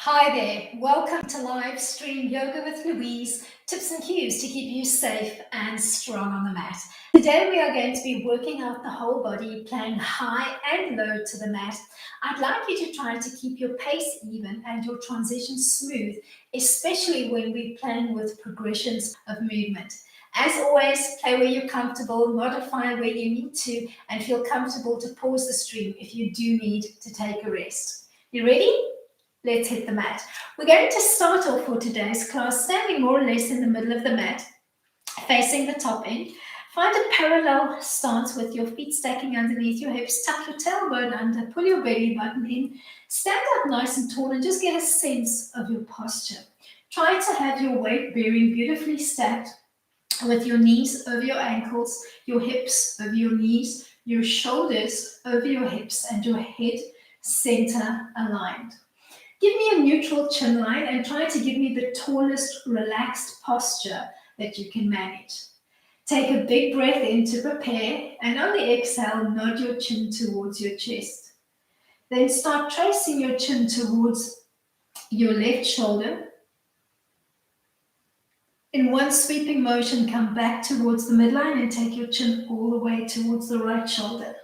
Hi there, welcome to live stream Yoga with Louise, tips and cues to keep you safe and strong on the mat. Today we are going to be working out the whole body, playing high and low to the mat. I'd like you to try to keep your pace even and your transition smooth, especially when we're playing with progressions of movement. As always, play where you're comfortable, modify where you need to, and feel comfortable to pause the stream if you do need to take a rest. You ready? Let's hit the mat. We're going to start off for today's class standing more or less in the middle of the mat, facing the top end. Find a parallel stance with your feet stacking underneath your hips. Tuck your tailbone under, pull your belly button in, stand up nice and tall and just get a sense of your posture. Try to have your weight bearing beautifully stacked with your knees over your ankles, your hips over your knees, your shoulders over your hips, and your head center aligned. Give me a neutral chin line and try to give me the tallest, relaxed posture that you can manage. Take a big breath in to prepare, and on the exhale, nod your chin towards your chest. Then start tracing your chin towards your left shoulder. In one sweeping motion, come back towards the midline and take your chin all the way towards the right shoulder.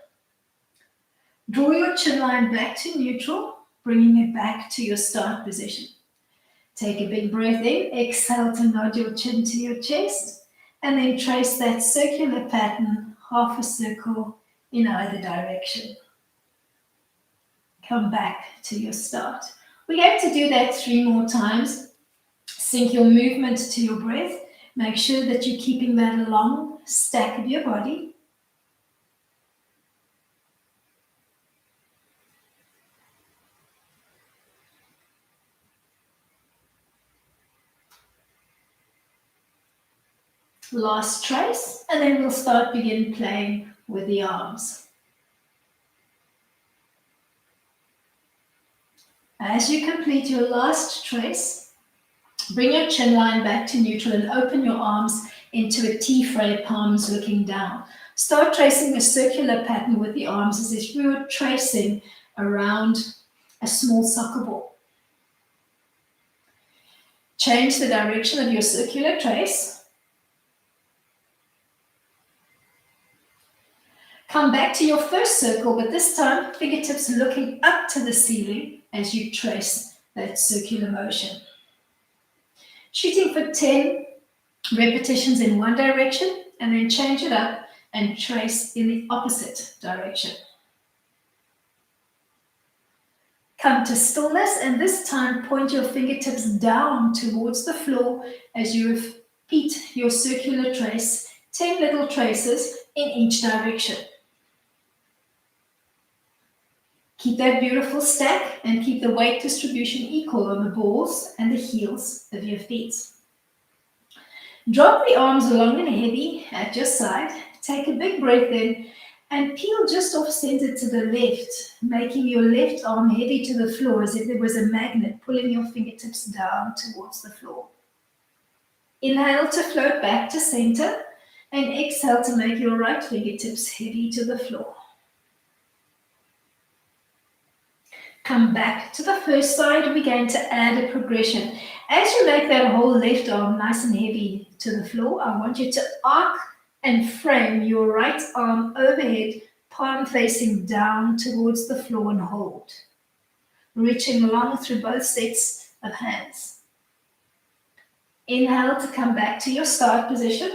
Draw your chin line back to neutral, bringing it back to your start position. Take a big breath in, exhale to nod your chin to your chest, and then trace that circular pattern, half a circle in either direction. Come back to your start. We're going to do that 3 more times. Sync your movement to your breath. Make sure that you're keeping that long stack of your body. Last trace, and then we'll begin playing with the arms. As you complete your last trace, bring your chin line back to neutral and open your arms into a T-frame, palms looking down. Start tracing a circular pattern with the arms as if you were tracing around a small soccer ball. Change the direction of your circular trace. Come back to your first circle, but this time fingertips looking up to the ceiling as you trace that circular motion. Shooting for 10 repetitions in one direction, and then change it up and trace in the opposite direction. Come to stillness, and this time point your fingertips down towards the floor as you repeat your circular trace, 10 little traces in each direction. Keep that beautiful stack and keep the weight distribution equal on the balls and the heels of your feet. Drop the arms long and heavy at your side. Take a big breath in and peel just off center to the left, making your left arm heavy to the floor as if there was a magnet pulling your fingertips down towards the floor. Inhale to float back to center and exhale to make your right fingertips heavy to the floor. Come back to the first side. We're going to add a progression. As you make that whole left arm nice and heavy to the floor, I want you to arc and frame your right arm overhead, palm facing down towards the floor and hold. Reaching long through both sets of hands. Inhale to come back to your start position.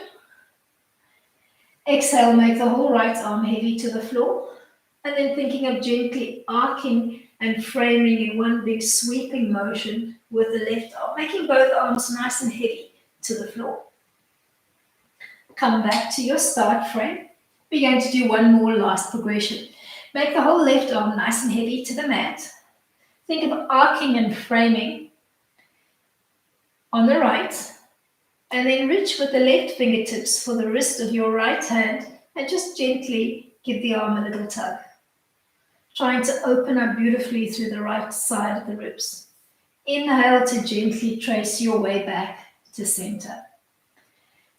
Exhale, make the whole right arm heavy to the floor. And then thinking of gently arcing and framing in one big sweeping motion with the left arm, making both arms nice and heavy to the floor. Come back to your start frame. We're going to do one more last progression. Make the whole left arm nice and heavy to the mat. Think of arcing and framing on the right, and then reach with the left fingertips for the wrist of your right hand and just gently give the arm a little tug. Trying to open up beautifully through the right side of the ribs. Inhale to gently trace your way back to center.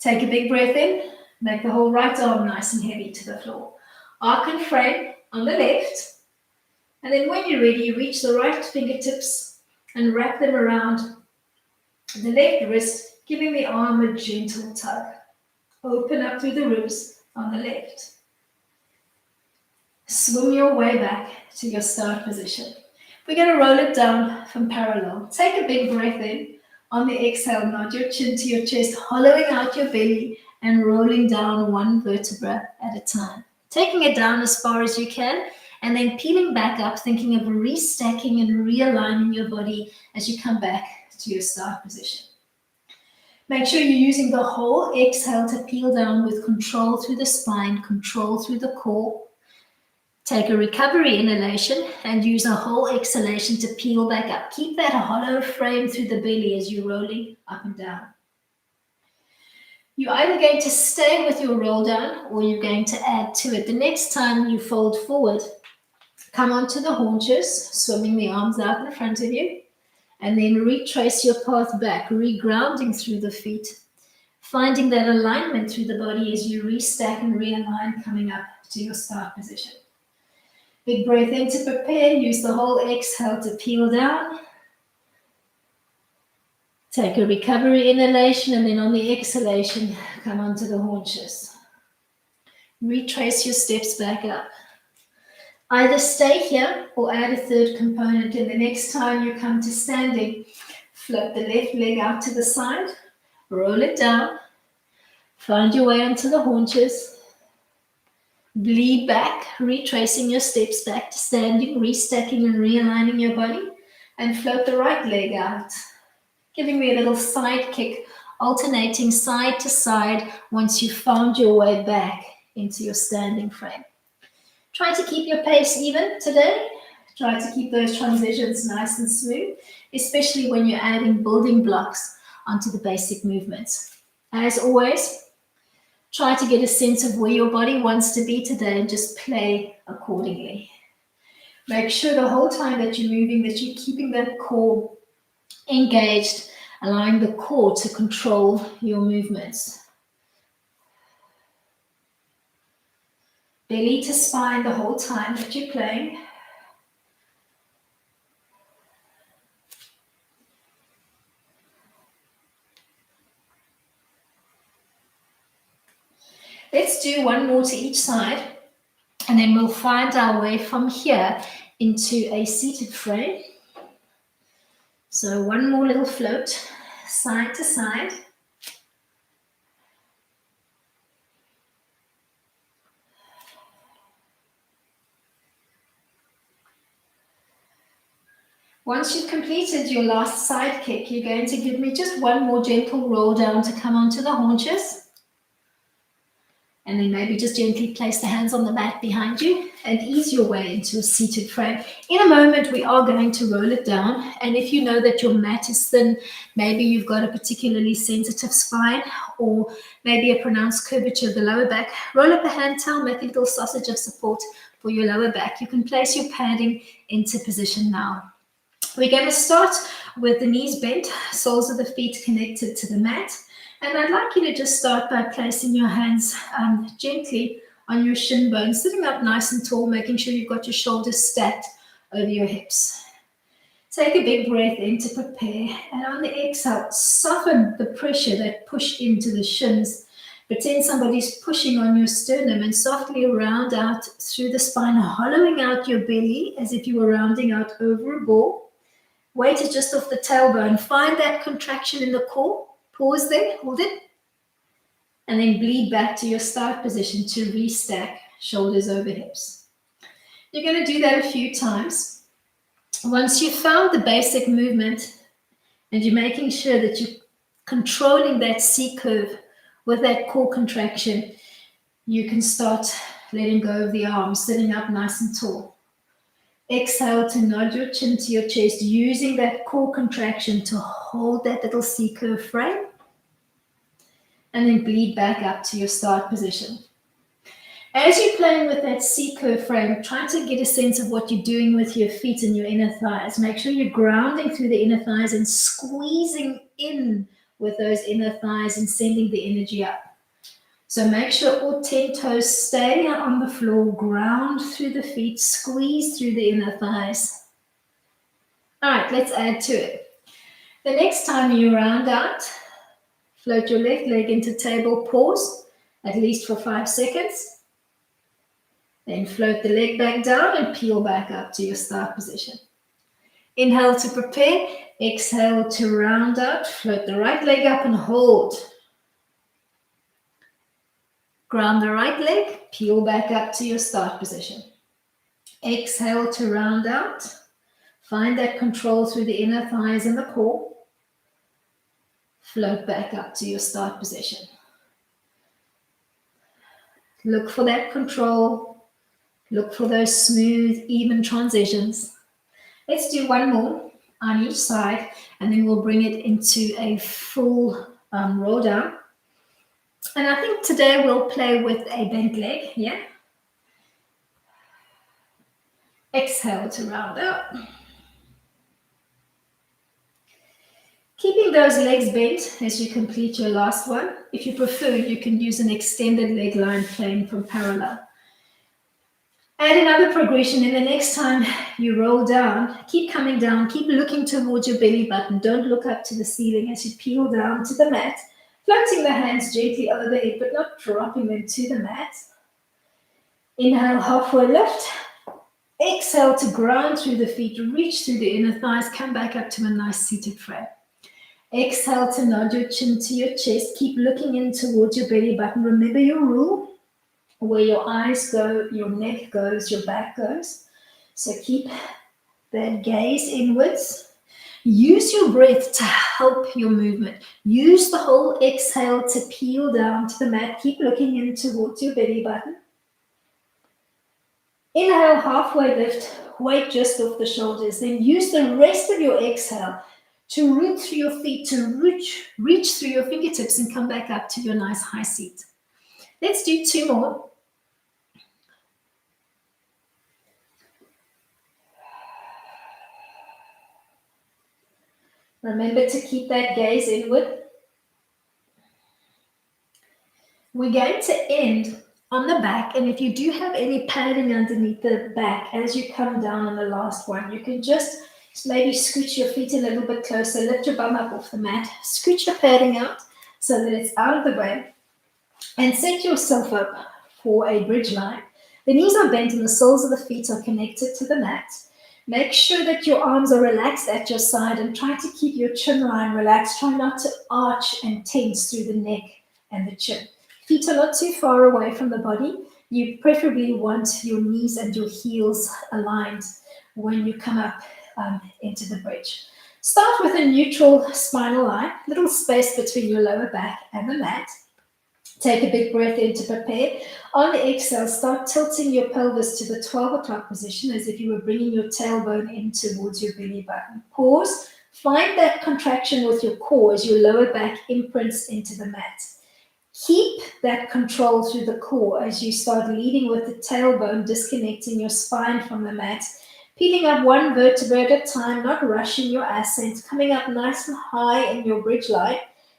Take a big breath in, make the whole right arm nice and heavy to the floor. Arc and frame on the left, and then when you're ready, reach the right fingertips and wrap them around the left wrist, giving the arm a gentle tug. Open up through the ribs on the left. Swim your way back to your start position. We're going to roll it down from parallel. Take a big breath in. On the exhale, nod your chin to your chest, hollowing out your belly and rolling down one vertebra at a time. Taking it down as far as you can and then peeling back up, thinking of restacking and realigning your body as you come back to your start position. Make sure you're using the whole exhale to peel down with control through the spine, control through the core. Take a recovery inhalation and use a whole exhalation to peel back up. Keep that hollow frame through the belly as you're rolling up and down. You're either going to stay with your roll down or you're going to add to it. The next time you fold forward, come onto the haunches, swimming the arms out in front of you, and then retrace your path back, regrounding through the feet, finding that alignment through the body as you restack and realign, coming up to your start position. Big breath in to prepare. Use the whole exhale to peel down. Take a recovery inhalation and then on the exhalation, come onto the haunches. Retrace your steps back up. Either stay here or add a third component, and the next time you come to standing, flip the left leg out to the side, roll it down, find your way onto the haunches. Bleed back, retracing your steps back to standing, restacking and realigning your body, and float the right leg out, giving me a little side kick, alternating side to side once you've found your way back into your standing frame. Try to keep your pace even today. Try to keep those transitions nice and smooth, especially when you're adding building blocks onto the basic movements. As always, try to get a sense of where your body wants to be today and just play accordingly. Make sure the whole time that you're moving that you're keeping that core engaged, allowing the core to control your movements. Belly to spine the whole time that you're playing. Let's do one more to each side, and then we'll find our way from here into a seated frame. So one more little float, side to side. Once you've completed your last side kick, you're going to give me just one more gentle roll down to come onto the haunches. And then maybe just gently place the hands on the mat behind you and ease your way into a seated frame. In a moment, we are going to roll it down. And if you know that your mat is thin, maybe you've got a particularly sensitive spine or maybe a pronounced curvature of the lower back, roll up a hand towel, make a little sausage of support for your lower back. You can place your padding into position now. We're going to start with the knees bent, soles of the feet connected to the mat. And I'd like you to just start by placing your hands gently on your shin bones, sitting up nice and tall, making sure you've got your shoulders stacked over your hips. Take a big breath in to prepare. And on the exhale, soften the pressure that push into the shins. Pretend somebody's pushing on your sternum and softly round out through the spine, hollowing out your belly as if you were rounding out over a ball. Weight is just off the tailbone. Find that contraction in the core. Pause there, hold it, and then bleed back to your start position to restack shoulders over hips. You're going to do that a few times. Once you've found the basic movement and you're making sure that you're controlling that C curve with that core contraction, you can start letting go of the arms, sitting up nice and tall. Exhale to nod your chin to your chest, using that core contraction to hold that little C curve frame. And then bleed back up to your start position. As you're playing with that C-curve frame, try to get a sense of what you're doing with your feet and your inner thighs. Make sure you're grounding through the inner thighs and squeezing in with those inner thighs and sending the energy up. So make sure all 10 toes stay on the floor, ground through the feet, squeeze through the inner thighs. All right, let's add to it. The next time you round out, float your left leg into table, pause, at least for 5 seconds. Then float the leg back down and peel back up to your start position. Inhale to prepare, exhale to round out, float the right leg up and hold. Ground the right leg, peel back up to your start position. Exhale to round out. Find that control through the inner thighs and the core. Float back up to your start position. Look for that control. Look for those smooth, even transitions. Let's do one more on each side, and then we'll bring it into a full roll down. And I think today we'll play with a bent leg, yeah? Exhale to round out. Keeping those legs bent as you complete your last one. If you prefer, you can use an extended leg line playing from parallel. Add another progression, and the next time you roll down, keep coming down, keep looking towards your belly button. Don't look up to the ceiling as you peel down to the mat, floating the hands gently overhead, but not dropping them to the mat. Inhale, halfway lift. Exhale to ground through the feet, reach through the inner thighs, come back up to a nice seated frame. Exhale to nod your chin to your chest. Keep looking in towards your belly button. Remember your rule. Where your eyes go, your neck goes, your back goes. So keep that gaze inwards. Use your breath to help your movement. Use the whole exhale to peel down to the mat. Keep looking in towards your belly button. Inhale, halfway lift. Weight just off the shoulders. Then use the rest of your exhale to root through your feet, to reach through your fingertips and come back up to your nice high seat. Let's do 2 more. Remember to keep that gaze inward. We're going to end on the back, and if you do have any padding underneath the back as you come down on the last one, you can just maybe scooch your feet a little bit closer, lift your bum up off the mat, scooch your padding out so that it's out of the way, and set yourself up for a bridge line. The knees are bent and the soles of the feet are connected to the mat. Make sure that your arms are relaxed at your side and try to keep your chin line relaxed. Try not to arch and tense through the neck and the chin. Feet are not too far away from the body. You preferably want your knees and your heels aligned when you come up into the bridge. Start with a neutral spinal line, little space between your lower back and the mat. Take a big breath in to prepare. On the exhale, start tilting your pelvis to the 12 o'clock position as if you were bringing your tailbone in towards your belly button. Pause. Find that contraction with your core as your lower back imprints into the mat. Keep that control through the core as you start leading with the tailbone, disconnecting your spine from the mat, peeling up one vertebra at a time, not rushing your ascent, coming up nice and high in your bridge line.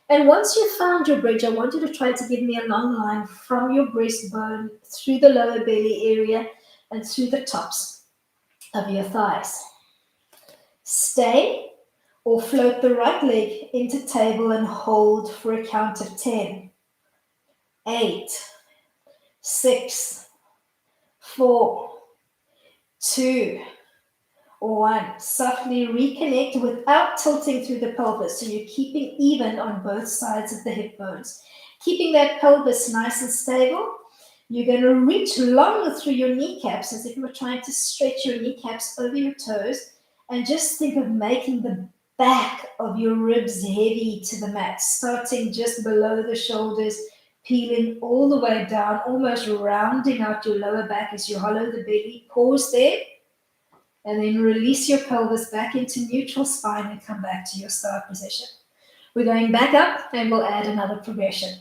And once you've found your bridge, I want you to try to give me a long line from your breastbone through the lower belly area and through the tops of your thighs. Stay or float the right leg into table and hold for a count of 10. 8, 6, 4, 2, 1. Softly reconnect without tilting through the pelvis. So you're keeping even on both sides of the hip bones. Keeping that pelvis nice and stable. You're going to reach long through your kneecaps as if you were trying to stretch your kneecaps over your toes. And just think of making the back of your ribs heavy to the mat, starting just below the shoulders, peeling all the way down, almost rounding out your lower back as you hollow the belly. Pause there. And then release your pelvis back into neutral spine and come back to your start position. We're going back up and we'll add another progression.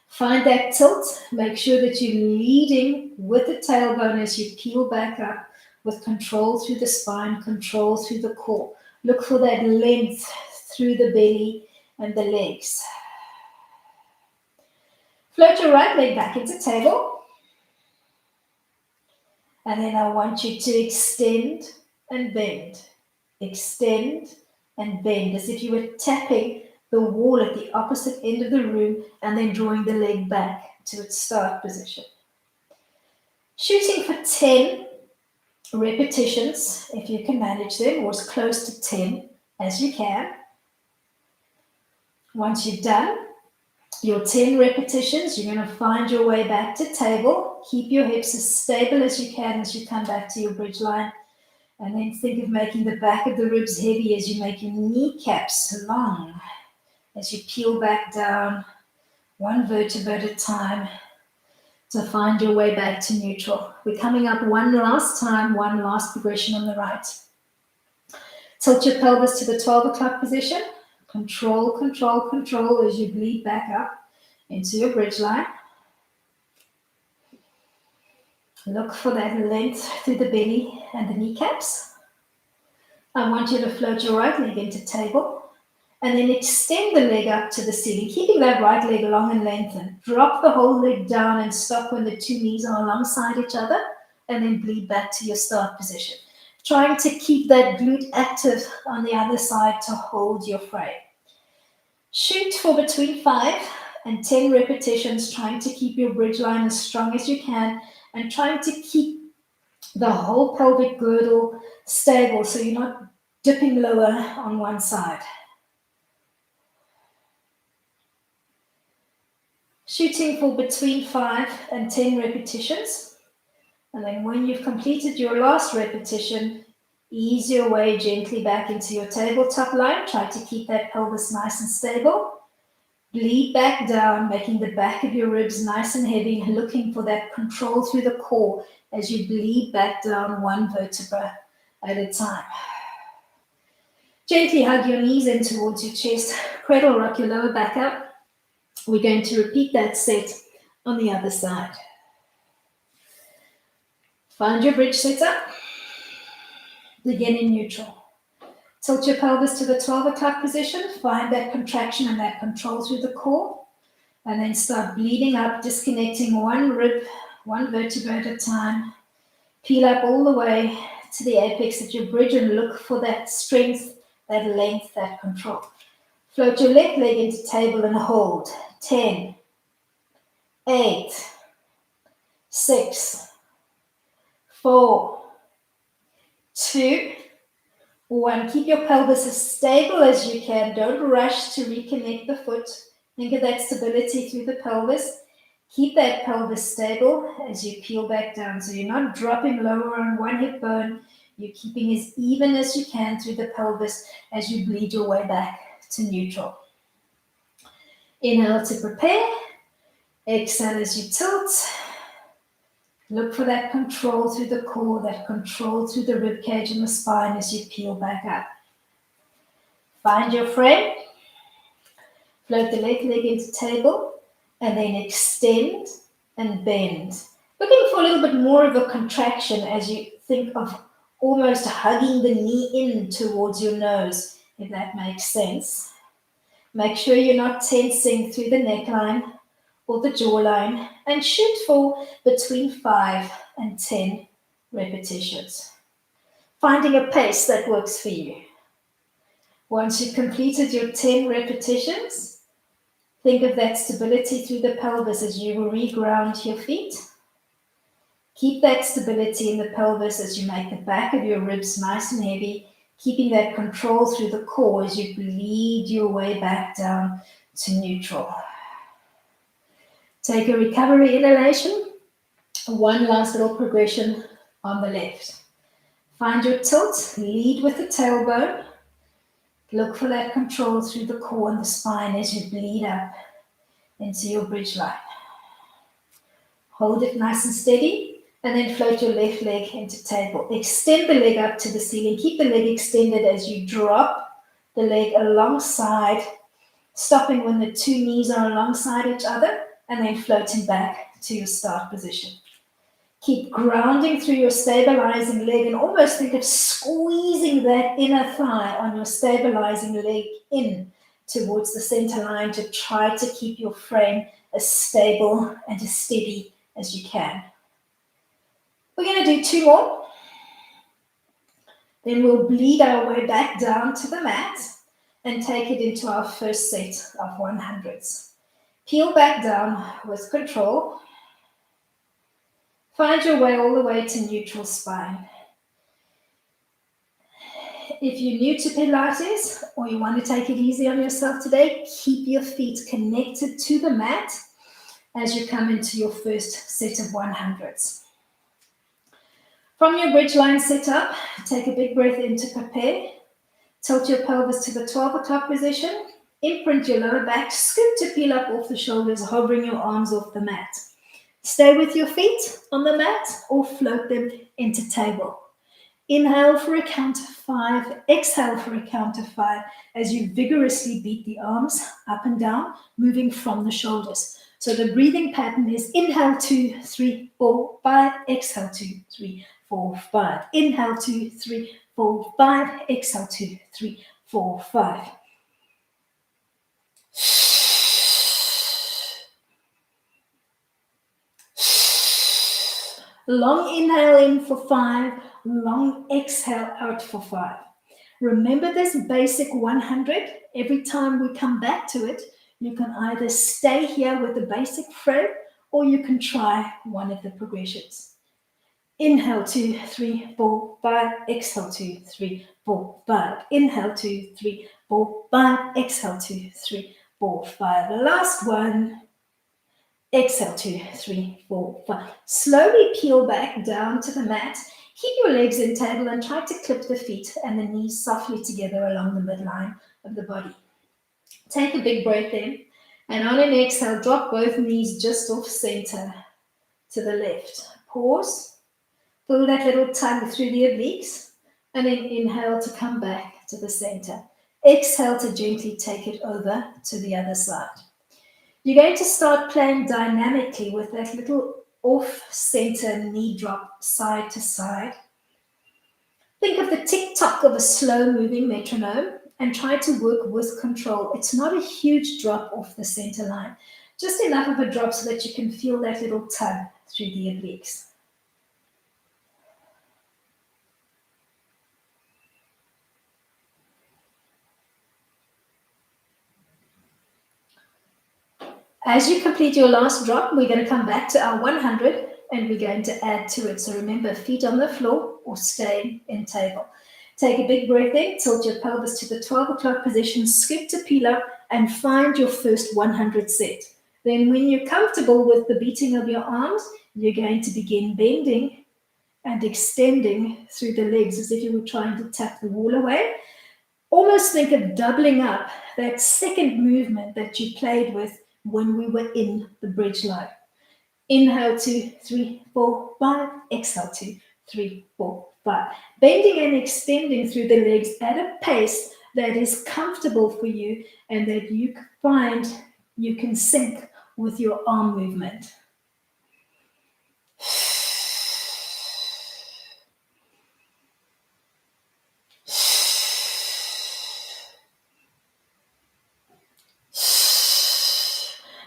Find that tilt. Make sure that you're leading with the tailbone as you peel back up with control through the spine, control through the core. Look for that length through the belly and the legs. Float your right leg back into table. And then I want you to extend and bend. extend, and bend, as if you were tapping the wall at the opposite end of the room and then drawing the leg back to its start position. Shooting for 10 repetitions, if you can manage them, or as close to 10 as you can. Once you've done your 10 repetitions, you're going to find your way back to table. Keep your hips as stable as you can as you come back to your bridge line. And then think of making the back of the ribs heavy as you make your kneecaps long. As you peel back down, one vertebra at a time, to find your way back to neutral. We're coming up one last time, one last progression on the right. Tilt your pelvis to the 12 o'clock position. Control, control, control as you bleed back up into your bridge line. Look for that length through the belly and the kneecaps. I want you to float your right leg into table and then extend the leg up to the ceiling, keeping that right leg long and lengthened. Drop the whole leg down and stop when the two knees are alongside each other, and then bleed back to your start position. Trying to keep that glute active on the other side to hold your frame. Shoot for between 5 and 10 repetitions, trying to keep your bridge line as strong as you can and trying to keep the whole pelvic girdle stable so you're not dipping lower on one side. Shooting for between 5 and 10 repetitions. And then when you've completed your last repetition, ease your way gently back into your tabletop line. Try to keep that pelvis nice and stable. Bleed back down, making the back of your ribs nice and heavy, looking for that control through the core as you bleed back down one vertebra at a time. Gently hug your knees in towards your chest. Cradle rock your lower back up. We're going to repeat that set on the other side. Find your bridge setup. Begin in neutral. Tilt your pelvis to the 12 o'clock position. Find that contraction and that control through the core. And then start bleeding up, disconnecting one rib, one vertebra at a time. Peel up all the way to the apex of your bridge and look for that strength, that length, that control. Float your left leg into table and hold. 10, 8, 6, 4, 2, 1. Keep your pelvis as stable as you can. Don't rush to reconnect the foot. Think of that stability through the pelvis. Keep that pelvis stable as you peel back down. So you're not dropping lower on one hip bone. You're keeping as even as you can through the pelvis as you bleed your way back to neutral. Inhale to prepare. Exhale as you tilt. Look for that control through the core, that control through the rib cage and the spine as you peel back up. Find your frame. Float the left leg into table and then extend and bend. Looking for a little bit more of a contraction as you think of almost hugging the knee in towards your nose, if that makes sense. Make sure you're not tensing through the neckline or the jawline, and shoot for between 5 and 10 repetitions. Finding a pace that works for you. Once you've completed your 10 repetitions, think of that stability through the pelvis as you reground your feet. Keep that stability in the pelvis as you make the back of your ribs nice and heavy, keeping that control through the core as you bleed your way back down to neutral. Take a recovery inhalation. One last little progression on the left. Find your tilt, lead with the tailbone. Look for that control through the core and the spine as you bleed up into your bridge line. Hold it nice and steady, and then float your left leg into table. Extend the leg up to the ceiling. Keep the leg extended as you drop the leg alongside, stopping when the two knees are alongside each other, and then floating back to your start position. Keep grounding through your stabilizing leg and almost think of squeezing that inner thigh on your stabilizing leg in towards the center line to try to keep your frame as stable and as steady as you can. We're going to do 2 more. Then we'll bleed our way back down to the mat and take it into our first set of 100s. Peel back down with control. Find your way all the way to neutral spine. If you're new to Pilates or you want to take it easy on yourself today, keep your feet connected to the mat as you come into your first set of 100s. From your bridge line setup, take a big breath in to prepare. Tilt your pelvis to the 12 o'clock position. Imprint your lower back. Scoop to peel up off the shoulders, hovering your arms off the mat. Stay with your feet on the mat or float them into table. Inhale for a count of 5. Exhale for a count of 5 as you vigorously beat the arms up and down, moving from the shoulders. So the breathing pattern is inhale 2, 3, 4, 5. Exhale 2, 3, 4, 5. Inhale 2, 3, 4, 5. Exhale 2, 3, 4, 5. Long inhale in for 5, long exhale out for 5. Remember this basic 100. Every time we come back to it, you can either stay here with the basic frame or you can try one of the progressions. Inhale 2, 3, 4, 5. Exhale 2, 3, 4, 5. Inhale 2, 3, 4, 5. Exhale 2, 3, 4, 5. Last one. Exhale 2, 3, 4, 5. Slowly peel back down to the mat. Keep your legs in table and try to clip the feet and the knees softly together along the midline of the body. Take a big breath in, and on an exhale, drop both knees just off center to the left. Pause, pull that little tongue through the obliques, and then inhale to come back to the center. Exhale to gently take it over to the other side. You're going to start playing dynamically with that little off-center knee drop side to side. Think of the tick-tock of a slow-moving metronome and try to work with control. It's not a huge drop off the center line, just enough of a drop so that you can feel that little tug through the obliques. As you complete your last drop, we're going to come back to our 100 and we're going to add to it. So remember, feet on the floor or staying in table. Take a big breath in, tilt your pelvis to the 12 o'clock position, scoop to peel up and find your first 100 set. Then when you're comfortable with the beating of your arms, you're going to begin bending and extending through the legs as if you were trying to tap the wall away. Almost think of doubling up that second movement that you played with when we were in the bridge line. Inhale 2, 3, 4, 5. Exhale 2, 3, 4, 5. Bending and extending through the legs at a pace that is comfortable for you and that you find you can sync with your arm movement.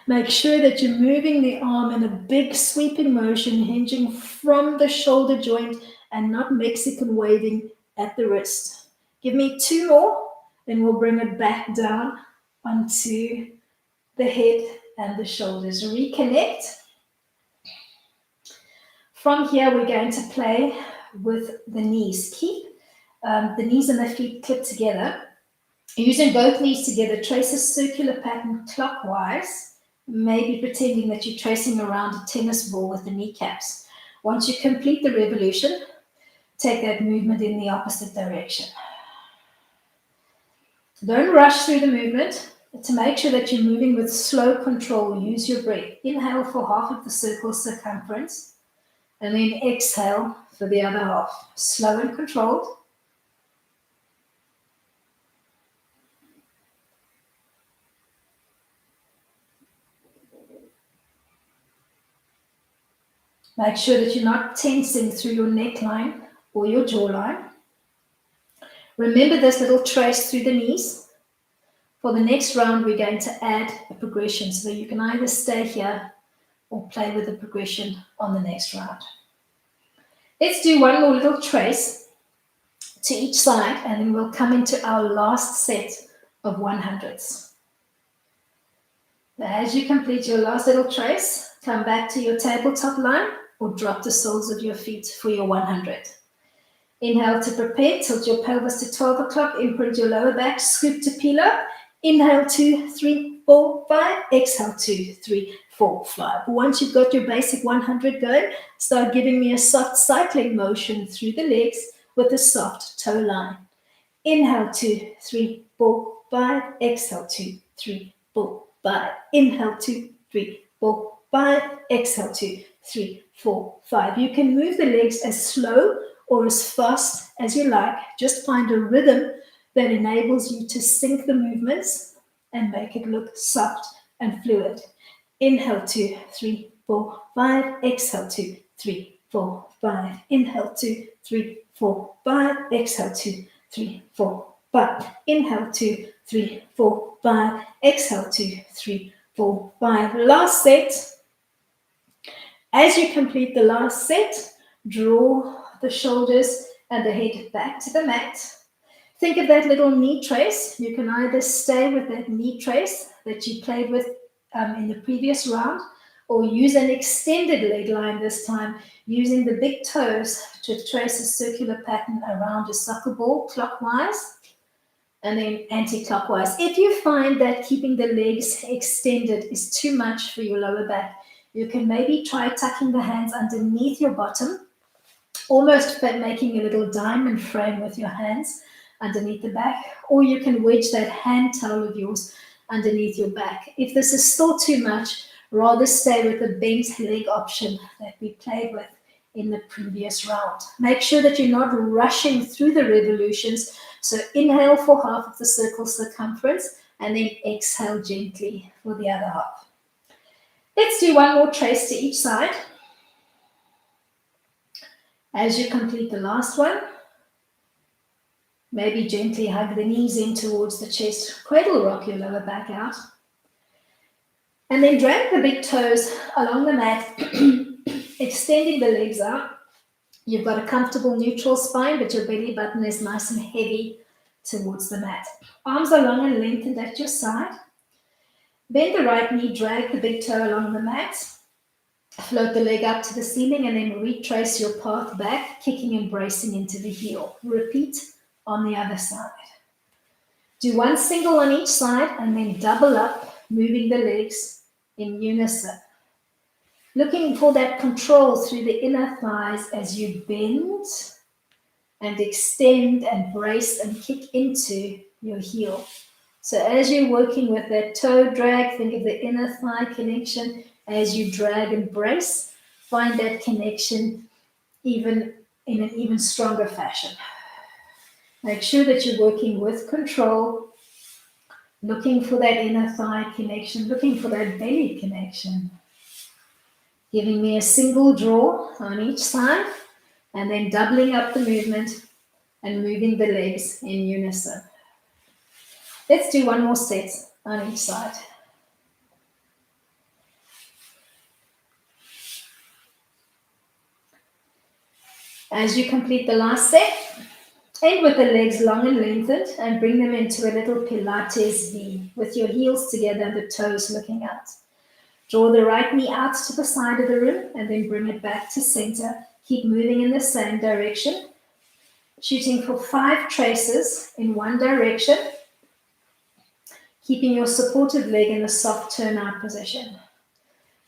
Make sure that you're moving the arm in a big sweeping motion, hinging from the shoulder joint and not Mexican waving at the wrist. Give me 2 more, then we'll bring it back down onto the head and the shoulders. Reconnect. From here, we're going to play with the knees. Keep the knees and the feet clipped together. Using both knees together, trace a circular pattern clockwise. Maybe pretending that you're tracing around a tennis ball with the kneecaps. Once you complete the revolution, take that movement in the opposite direction. Don't rush through the movement. To make sure that you're moving with slow control, use your breath. Inhale for half of the circle circumference, and then exhale for the other half. Slow and controlled. Make sure that you're not tensing through your neckline or your jawline. Remember this little trace through the knees. For the next round, we're going to add a progression, so you can either stay here or play with the progression on the next round. Let's do one more little trace to each side, and then we'll come into our last set of 100s. Now, as you complete your last little trace, come back to your tabletop line or drop the soles of your feet for your 100. Inhale to prepare, tilt your pelvis to 12 o'clock, imprint your lower back, scoop to peel up. Inhale, 2, 3, 4, 5. Exhale, 2, 3, 4, 5. Once you've got your basic 100 going, start giving me a soft cycling motion through the legs with a soft toe line. Inhale, 2, 3, 4, 5. Exhale, 2, 3, 4, 5. Inhale, 2, 3, 4, 5. Exhale, 2, 3, 4, 5. You can move the legs as slow or as fast as you like. Just find a rhythm that enables you to sync the movements and make it look soft and fluid. Inhale, 2, 3, 4, 5. Exhale, 2, 3, 4, 5. Inhale, 2, 3, 4, 5. Exhale, 2, 3, 4, 5. Inhale, 2, 3, 4, 5. Exhale, 2, 3, 4, 5. Last set. As you complete the last set, draw the shoulders and the head back to the mat. Think of that little knee trace. You can either stay with that knee trace that you played with in the previous round, or use an extended leg line this time, using the big toes to trace a circular pattern around a soccer ball clockwise and then anti-clockwise. If you find that keeping the legs extended is too much for your lower back, you can maybe try tucking the hands underneath your bottom, almost making a little diamond frame with your hands underneath the back, or you can wedge that hand towel of yours underneath your back. If this is still too much, rather stay with the bent leg option that we played with in the previous round. Make sure that you're not rushing through the revolutions. So inhale for half of the circle circumference and then exhale gently for the other half. Let's do one more trace to each side. As you complete the last one, maybe gently hug the knees in towards the chest. Cradle rock your lower back out. And then drag the big toes along the mat, extending the legs out. You've got a comfortable neutral spine, but your belly button is nice and heavy towards the mat. Arms are long and lengthened at your side. Bend the right knee, drag the big toe along the mat. Float the leg up to the ceiling and then retrace your path back, kicking and bracing into the heel. Repeat on the other side. Do one single on each side and then double up, moving the legs in unison. Looking for that control through the inner thighs as you bend and extend and brace and kick into your heel. So as you're working with that toe drag, think of the inner thigh connection. As you drag and brace, find that connection even in an even stronger fashion. Make sure that you're working with control, looking for that inner thigh connection, looking for that belly connection. Giving me a single draw on each side and then doubling up the movement and moving the legs in unison. Let's do one more set on each side. As you complete the last set, end with the legs long and lengthened and bring them into a little Pilates V with your heels together and the toes looking out. Draw the right knee out to the side of the room and then bring it back to center. Keep moving in the same direction, shooting for 5 traces in one direction, keeping your supported leg in a soft turnout position.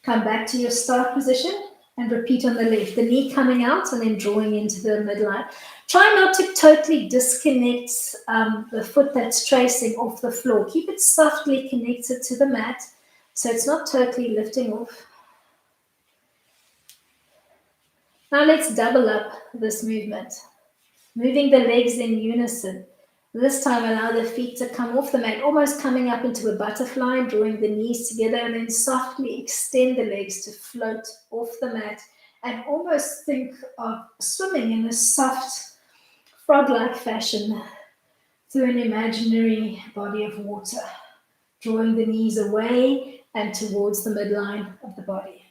Come back to your start position and repeat on the left, the knee coming out and then drawing into the midline. Try not to totally disconnect the foot that's tracing off the floor. Keep it softly connected to the mat so it's not totally lifting off. Now let's double up this movement. Moving the legs in unison. This time allow the feet to come off the mat, almost coming up into a butterfly, drawing the knees together and then softly extend the legs to float off the mat and almost think of swimming in a soft frog-like fashion through an imaginary body of water, drawing the knees away and towards the midline of the body.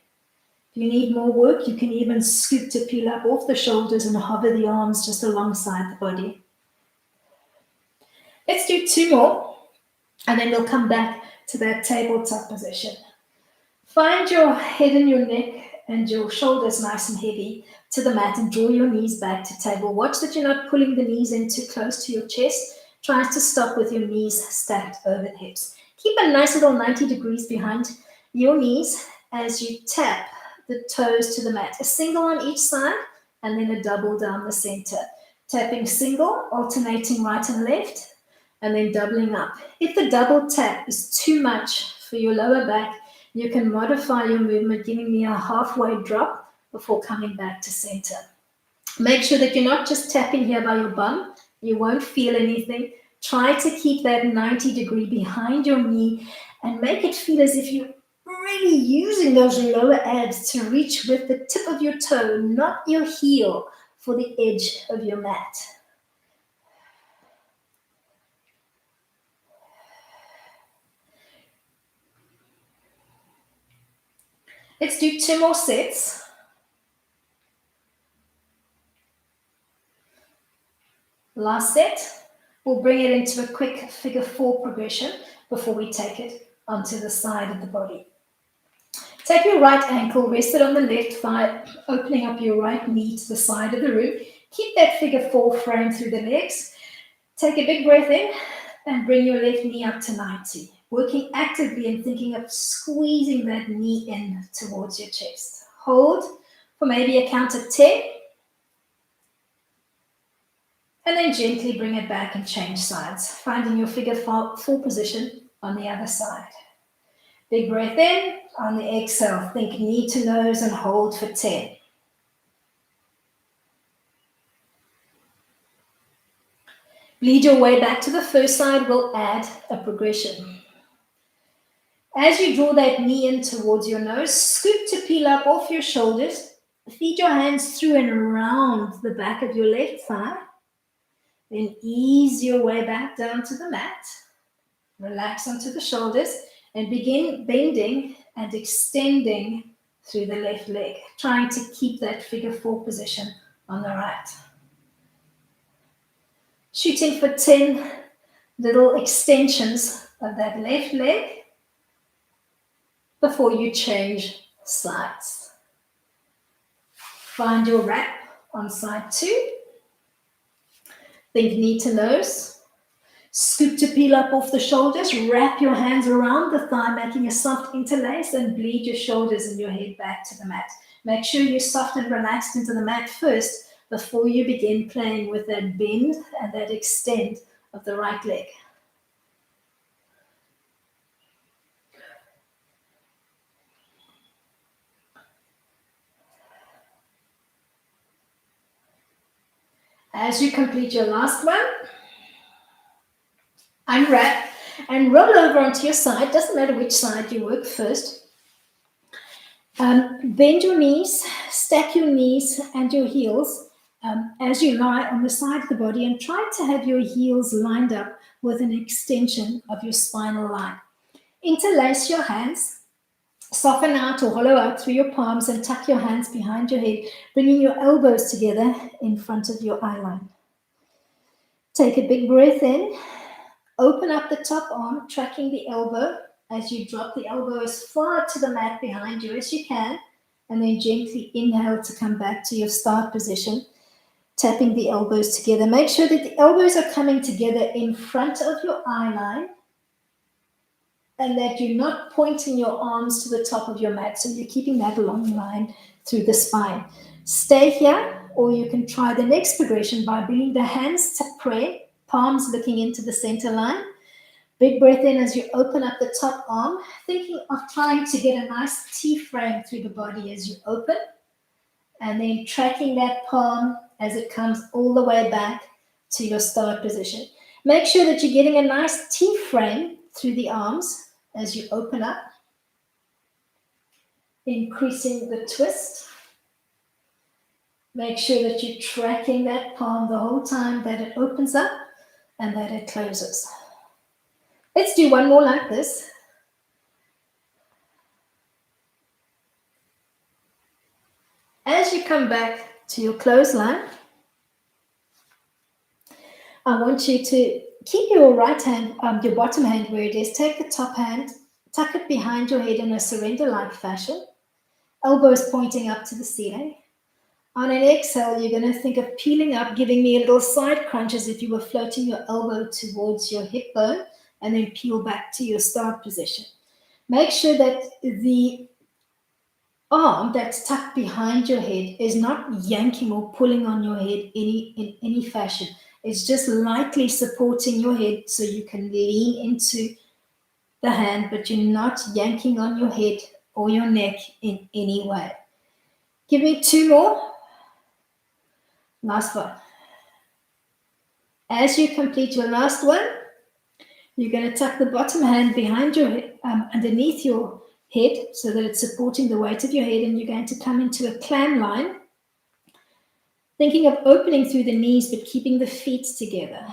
If you need more work, you can even scoop to peel up off the shoulders and hover the arms just alongside the body. Let's do 2 more, and then we'll come back to that tabletop position. Find your head and your neck and your shoulders nice and heavy to the mat, and draw your knees back to table. Watch that you're not pulling the knees in too close to your chest. Try to stop with your knees stacked over the hips. Keep a nice little 90 degrees behind your knees as you tap the toes to the mat. A single on each side and then a double down the center. Tapping single, alternating right and left, and then doubling up. If the double tap is too much for your lower back, you can modify your movement, giving me a halfway drop before coming back to center. Make sure that you're not just tapping here by your bum. You won't feel anything. Try to keep that 90 degree behind your knee and make it feel as if you're really using those lower abs to reach with the tip of your toe, not your heel, for the edge of your mat. Let's do 2 more sets. Last set, we'll bring it into a quick figure 4 progression before we take it onto the side of the body. Take your right ankle, rest it on the left thigh, opening up your right knee to the side of the room. Keep that figure 4 frame through the legs. Take a big breath in and bring your left knee up to 90. Working actively and thinking of squeezing that knee in towards your chest. Hold for maybe a count of 10. And then gently bring it back and change sides, finding your figure 4 position on the other side. Big breath in. On the exhale, think knee to nose and hold for 10. Bleed your way back to the first side. We'll add a progression. As you draw that knee in towards your nose, scoop to peel up off your shoulders. Feed your hands through and around the back of your left thigh. Then ease your way back down to the mat. Relax onto the shoulders and begin bending and extending through the left leg, trying to keep that figure 4 position on the right. Shooting for 10 little extensions of that left leg before you change sides. Find your wrap on side 2. Think knee to nose. Scoop to peel up off the shoulders. Wrap your hands around the thigh, making a soft interlace, and bleed your shoulders and your head back to the mat. Make sure you're soft and relaxed into the mat first before you begin playing with that bend and that extend of the right leg. As you complete your last one, unwrap and roll over onto your side. Doesn't matter which side you work first. Bend your knees, stack your knees and your heels as you lie on the side of the body, and try to have your heels lined up with an extension of your spinal line. Interlace your hands, soften out or hollow out through your palms, and tuck your hands behind your head, bringing your elbows together in front of your eye line. Take a big breath in. Open up the top arm, tracking the elbow as you drop the elbow as far to the mat behind you as you can, and then gently inhale to come back to your start position, tapping the elbows together. Make sure that the elbows are coming together in front of your eye line and that you're not pointing your arms to the top of your mat, so you're keeping that long line through the spine. Stay here, or you can try the next progression by bringing the hands to prayer, palms looking into the center line. Big breath in as you open up the top arm, thinking of trying to get a nice T-frame through the body as you open, and then tracking that palm as it comes all the way back to your start position. Make sure that you're getting a nice T-frame through the arms as you open up, increasing the twist. Make sure that you're tracking that palm the whole time, that it opens up and that it closes. Let's do one more like this. As you come back to your clothesline, I want you to Keep your right hand, your bottom hand where it is. Take the top hand, tuck it behind your head in a surrender-like fashion. Elbows pointing up to the ceiling. On an exhale, you're going to think of peeling up, giving me a little side crunch as if you were floating your elbow towards your hip bone, and then peel back to your start position. Make sure that the arm that's tucked behind your head is not yanking or pulling on your head in any fashion. It's just lightly supporting your head so you can lean into the hand, but you're not yanking on your head or your neck in any way. Give me 2 more. Last one. As you complete your last one, you're going to tuck the bottom hand behind your underneath your head so that it's supporting the weight of your head, and you're going to come into a clam line, thinking of opening through the knees but keeping the feet together.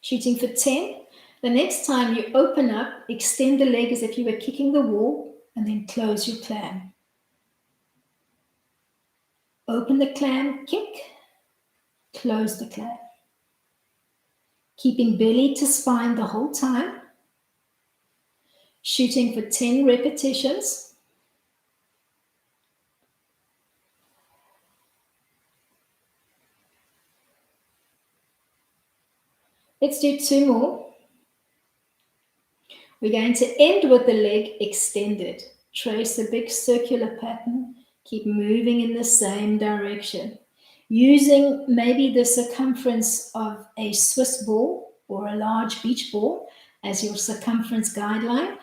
Shooting for 10. The next time you open up, extend the leg as if you were kicking the wall, and then close your clam. Open the clam, kick, close the clam. Keeping belly to spine the whole time. Shooting for 10 repetitions. Let's do 2 more. We're going to end with the leg extended. Trace a big circular pattern. Keep moving in the same direction. Using maybe the circumference of a Swiss ball or a large beach ball as your circumference guideline.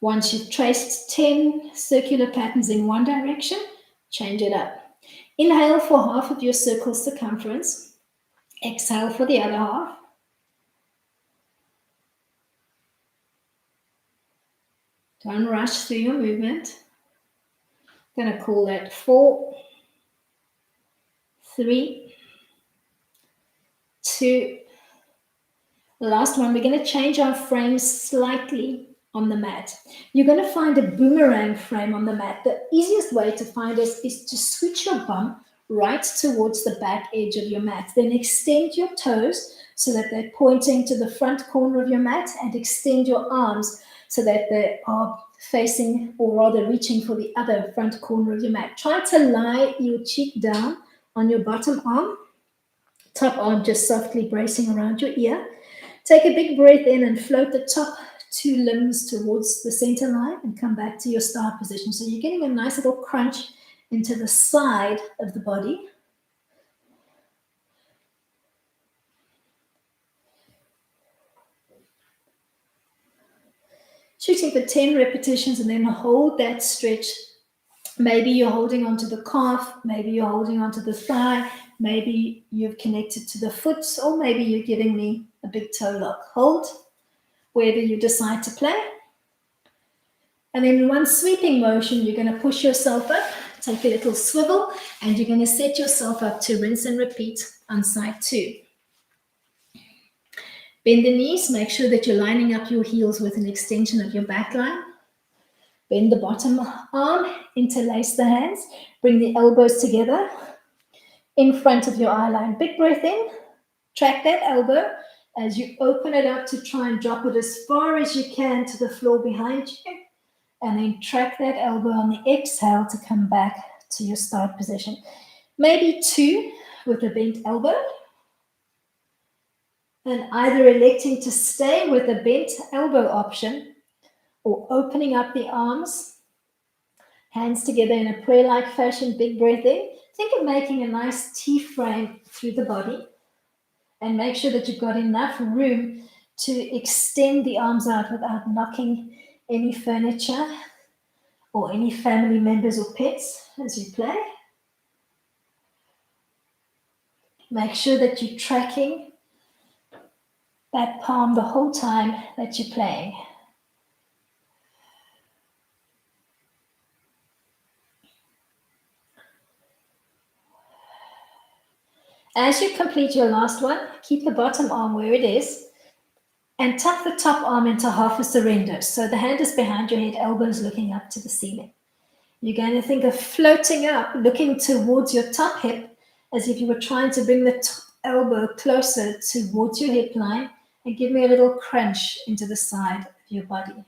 Once you've traced 10 circular patterns in one direction, change it up. Inhale for half of your circle circumference. Exhale for the other half. Don't rush through your movement. I'm going to call that 4, 3, 2. The last one, we're going to change our frame slightly on the mat. You're going to find a boomerang frame on the mat. The easiest way to find it is to switch your bum right towards the back edge of your mat. Then extend your toes so that they're pointing to the front corner of your mat, and extend your arms so that they are facing, or rather reaching for the other front corner of your mat. Try to lie your cheek down on your bottom arm, top arm just softly bracing around your ear. Take a big breath in and float the top 2 limbs towards the center line and come back to your start position. So you're getting a nice little crunch into the side of the body. Shooting for 10 repetitions, and then hold that stretch. Maybe you're holding onto the calf, maybe you're holding onto the thigh, maybe you've connected to the foot, or maybe you're giving me a big toe lock. Hold wherever you decide to play. And then in one sweeping motion, you're going to push yourself up, take a little swivel, and you're going to set yourself up to rinse and repeat on side 2. Bend the knees, make sure that you're lining up your heels with an extension of your back line. Bend the bottom arm, interlace the hands, bring the elbows together in front of your eye line. Big breath in, track that elbow as you open it up to try and drop it as far as you can to the floor behind you, and then track that elbow on the exhale to come back to your start position. Maybe 2 with a bent elbow, and either electing to stay with the bent elbow option or opening up the arms, hands together in a prayer-like fashion. Big breath in. Think of making a nice T-frame through the body, and make sure that you've got enough room to extend the arms out without knocking any furniture or any family members or pets as you play. Make sure that you're tracking that palm the whole time that you're playing. As you complete your last one, keep the bottom arm where it is, and tuck the top arm into half a surrender. So the hand is behind your head, elbows looking up to the ceiling. You're going to think of floating up, looking towards your top hip, as if you were trying to bring the top elbow closer towards your hip line, and give me a little crunch into the side of your body.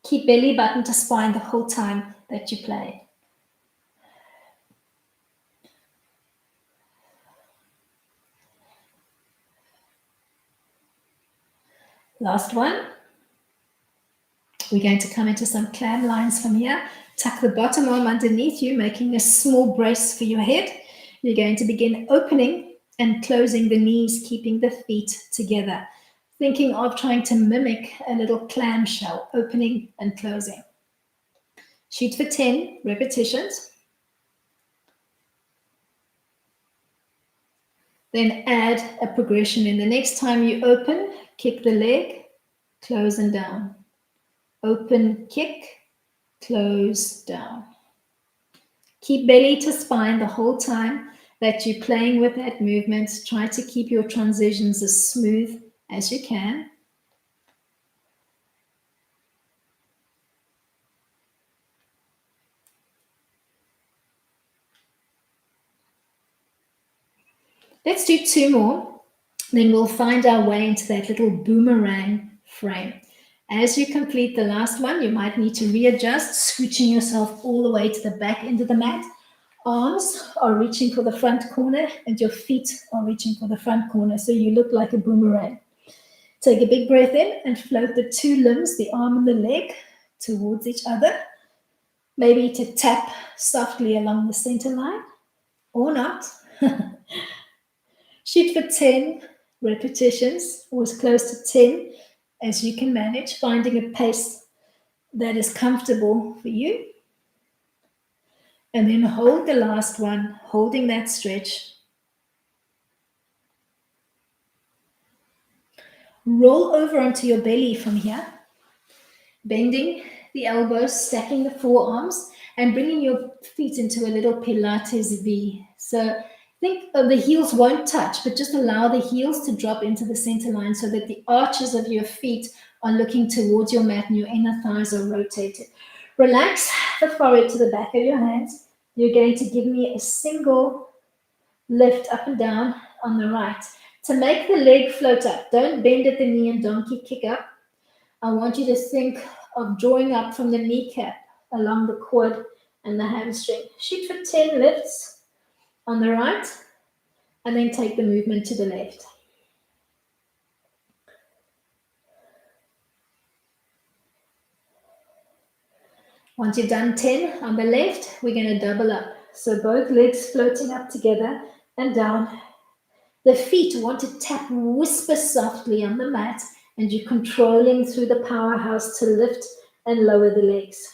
Keep belly button to spine the whole time that you play. Last one. We're going to come into some clam lines from here. Tuck the bottom arm underneath you, making a small brace for your head. You're going to begin opening and closing the knees, keeping the feet together. Thinking of trying to mimic a little clam shell, opening and closing. Shoot for 10 repetitions. Then add a progression in. The next time you open, kick the leg, close and down. Open, kick, close, down. Keep belly to spine the whole time that you're playing with that movement. Try to keep your transitions as smooth as you can. Let's do 2 more. Then we'll find our way into that little boomerang frame. As you complete the last one, you might need to readjust, scooching yourself all the way to the back end of the mat. Arms are reaching for the front corner and your feet are reaching for the front corner, so you look like a boomerang. Take a big breath in and float the 2 limbs, the arm and the leg, towards each other. Maybe to tap softly along the center line or not. Shoot for 10 repetitions or as close to 10 as you can manage, finding a pace that is comfortable for you. And then hold the last one, holding that stretch. Roll over onto your belly from here, bending the elbows, stacking the forearms, and bringing your feet into a little Pilates V. So think the heels won't touch, but just allow the heels to drop into the center line so that the arches of your feet are looking towards your mat and your inner thighs are rotated. Relax the forehead to the back of your hands. You're going to give me a single lift up and down on the right. To make the leg float up, don't bend at the knee and donkey kick up. I want you to think of drawing up from the kneecap along the quad and the hamstring. Shoot for 10 lifts on the right, and then take the movement to the left. Once you've done 10 on the left, we're going to double up. So both legs floating up together and down. The feet want to tap, whisper softly on the mat, and you're controlling through the powerhouse to lift and lower the legs.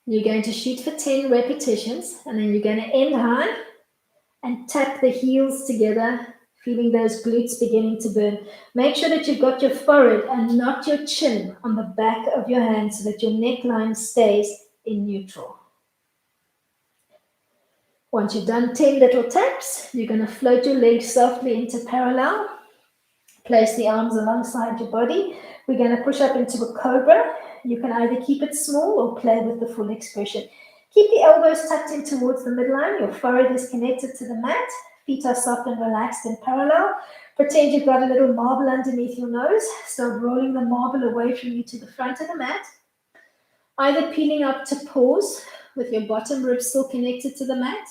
You're going to shoot for 10 repetitions, and then you're going to end high and tap the heels together, feeling those glutes beginning to burn. Make sure that you've got your forehead and not your chin on the back of your hand so that your neckline stays in neutral. Once you've done 10 little taps, you're going to float your legs softly into parallel. Place the arms alongside your body. We're going to push up into a Cobra. You can either keep it small or play with the full expression. Keep the elbows tucked in towards the midline. Your forehead is connected to the mat. Feet are soft and relaxed in parallel. Pretend you've got a little marble underneath your nose. Start rolling the marble away from you to the front of the mat. Either peeling up to pause with your bottom ribs still connected to the mat,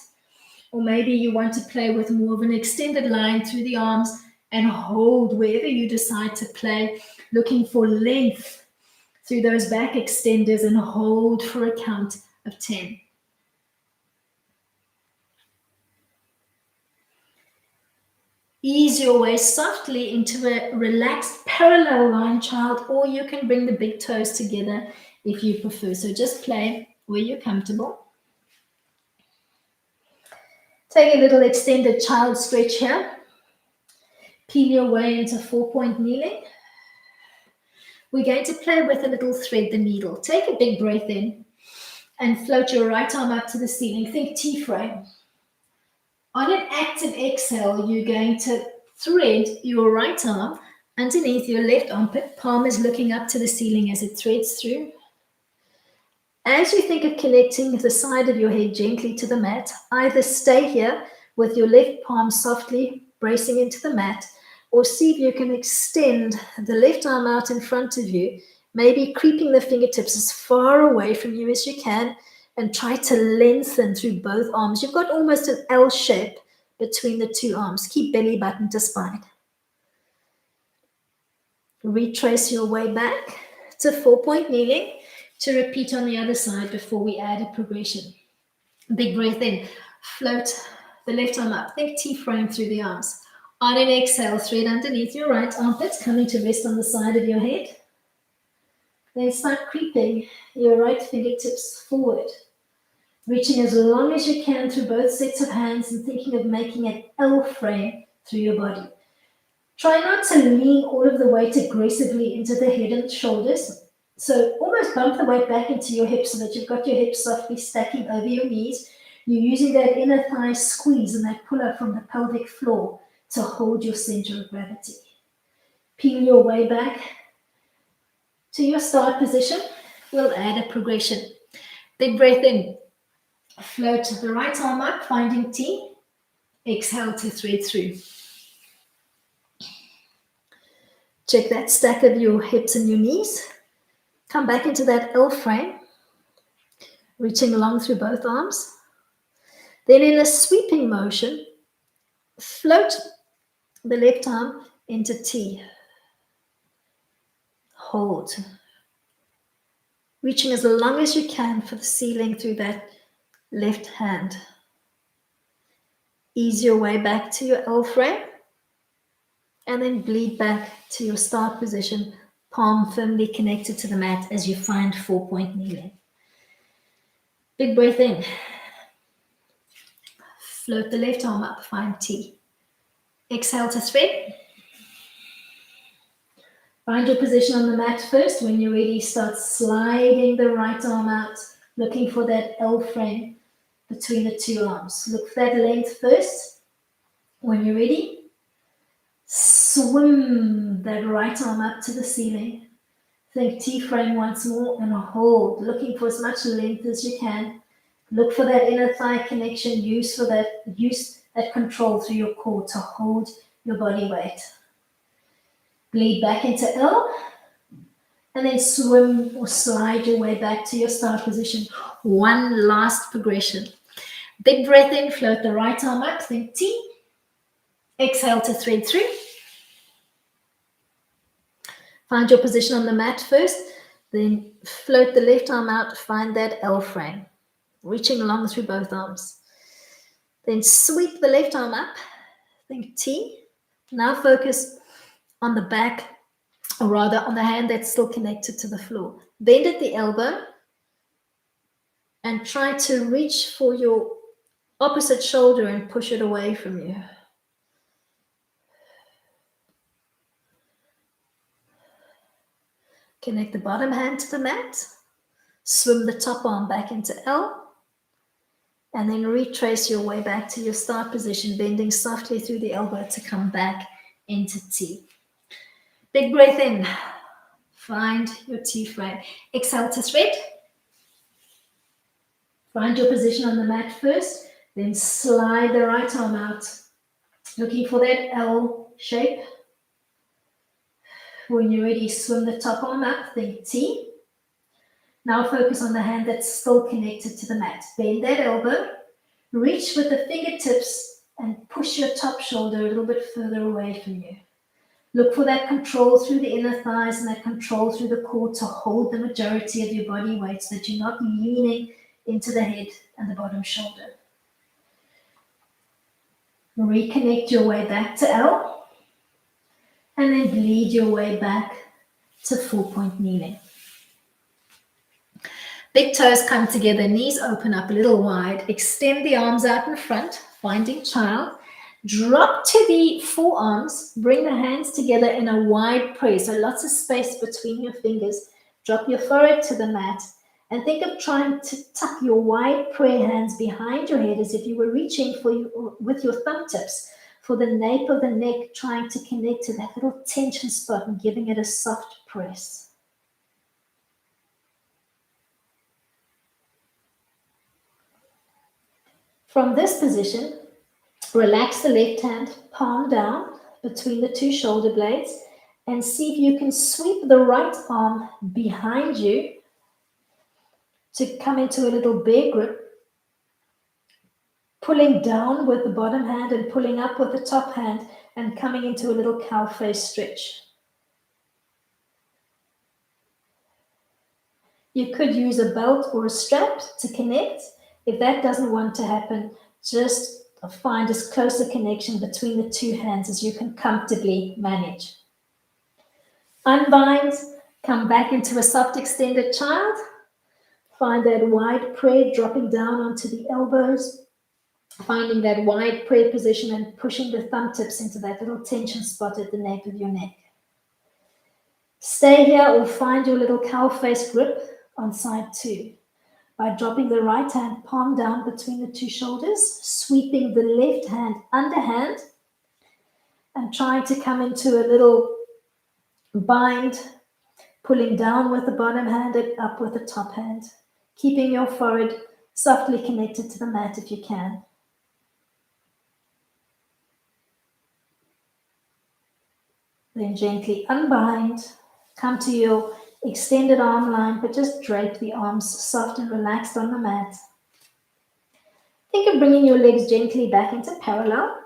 or maybe you want to play with more of an extended line through the arms and hold wherever you decide to play, looking for length through those back extenders and hold for a count of 10. Ease your way softly into a relaxed parallel line, child, or you can bring the big toes together if you prefer. So just play where you're comfortable. Take a little extended child stretch here. Peel your way into 4-point kneeling. We're going to play with a little thread the needle. Take a big breath in and float your right arm up to the ceiling. Think T-frame. On an active exhale, you're going to thread your right arm underneath your left armpit. Palm is looking up to the ceiling as it threads through. As you think of connecting the side of your head gently to the mat, either stay here with your left palm softly bracing into the mat, or see if you can extend the left arm out in front of you, maybe creeping the fingertips as far away from you as you can, and try to lengthen through both arms. You've got almost an L shape between the two arms. Keep belly button to spine. Retrace your way back to 4-point kneeling, to repeat on the other side before we add a progression. Big breath in, float the left arm up, think T-frame through the arms. On an exhale, thread underneath your right armpit, coming to rest on the side of your head. Then start creeping your right fingertips forward, reaching as long as you can through both sets of hands and thinking of making an L frame through your body. Try not to lean all of the weight aggressively into the head and shoulders. So almost bump the weight back into your hips so that you've got your hips softly stacking over your knees. You're using that inner thigh squeeze and that pull up from the pelvic floor to hold your center of gravity. Peel your way back to your start position. We'll add a progression. Big breath in. Float the right arm up, finding T. Exhale to thread through. Check that stack of your hips and your knees. Come back into that L frame, reaching along through both arms. Then in a sweeping motion, float the left arm into T. Hold. Reaching as long as you can for the ceiling through that left hand. Ease your way back to your L frame. And then bleed back to your start position, palm firmly connected to the mat as you find 4-point kneeling. Big breath in. Float the left arm up, find T. Exhale to thread. Find your position on the mat first. When you're ready, start sliding the right arm out, looking for that L frame between the two arms. Look for that length first. When you're ready, swim that right arm up to the ceiling. Think T-frame once more and hold, looking for as much length as you can. Look for that inner thigh connection. Use that control through your core to hold your body weight. Bleed back into L, and then swim or slide your way back to your start position. One last progression. Big breath in, float the right arm up, think T. Exhale to thread through. Find your position on the mat first, then float the left arm out, find that L frame, reaching along through both arms. Then sweep the left arm up, think T. Now focus on the back, or rather on the hand that's still connected to the floor. Bend at the elbow and try to reach for your opposite shoulder and push it away from you. Connect the bottom hand to the mat, swim the top arm back into L, and then retrace your way back to your start position, bending softly through the elbow to come back into T. Big breath in, find your T frame. Exhale to thread. Find your position on the mat first, then slide the right arm out, looking for that L shape. When you're ready, swim the top arm up, think T. Now focus on the hand that's still connected to the mat. Bend that elbow, reach with the fingertips and push your top shoulder a little bit further away from you. Look for that control through the inner thighs and that control through the core to hold the majority of your body weight so that you're not leaning into the head and the bottom shoulder. Reconnect your way back to L and then bleed your way back to 4-point kneeling. Big toes come together, knees open up a little wide, extend the arms out in front, finding child. Drop to the forearms, bring the hands together in a wide press, so lots of space between your fingers. Drop your forehead to the mat And think of trying to tuck your wide prayer hands behind your head as if you were reaching with your thumb tips for the nape of the neck, trying to connect to that little tension spot and giving it a soft press. From this position, relax the left hand, palm down between the two shoulder blades, and see if you can sweep the right arm behind you to come into a little bear grip, pulling down with the bottom hand and pulling up with the top hand and coming into a little cow face stretch. You could use a belt or a strap to connect. If that doesn't want to happen, just find as close a connection between the two hands as you can comfortably manage. Unbind, come back into a soft extended child. Find that wide prayer dropping down onto the elbows, finding that wide prayer position and pushing the thumb tips into that little tension spot at the nape of your neck. Stay here or find your little cow face grip on side 2 by dropping the right hand palm down between the two shoulders, sweeping the left hand underhand, and trying to come into a little bind, pulling down with the bottom hand and up with the top hand, keeping your forehead softly connected to the mat if you can. Then gently unbind, come to your extended arm line, but just drape the arms soft and relaxed on the mat. Think of bringing your legs gently back into parallel,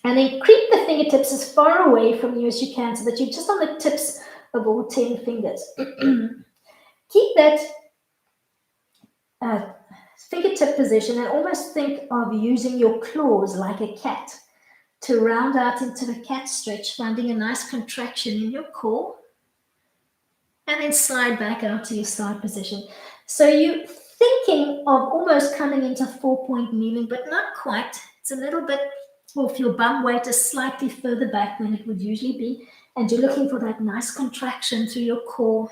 and then creep the fingertips as far away from you as you can so that you're just on the tips of all 10 fingers. Keep that fingertip position and almost think of using your claws like a cat to round out into the cat stretch, finding a nice contraction in your core, and then slide back out to your start position. So you're thinking of almost coming into 4-point kneeling, but not quite. It's a little bit, or if your bum weight is slightly further back than it would usually be, and you're looking for that nice contraction through your core.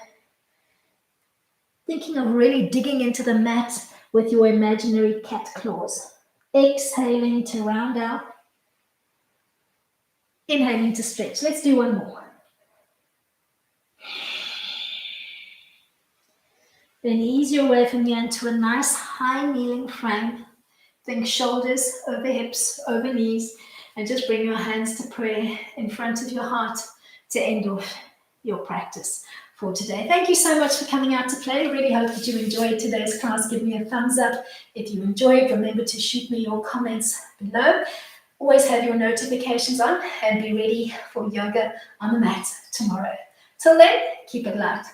Thinking of really digging into the mat with your imaginary cat claws. Exhaling to round out. Inhaling to stretch. Let's do one more. Then ease your way from here into a nice high kneeling frame. Think shoulders over hips, over knees, and just bring your hands to prayer in front of your heart to end off your practice for today. Thank you so much for coming out to play. Really hope that you enjoyed today's class. Give me a thumbs up. If you enjoyed, remember to shoot me your comments below. Always have your notifications on and be ready for yoga on the mat tomorrow. Till then, keep it light.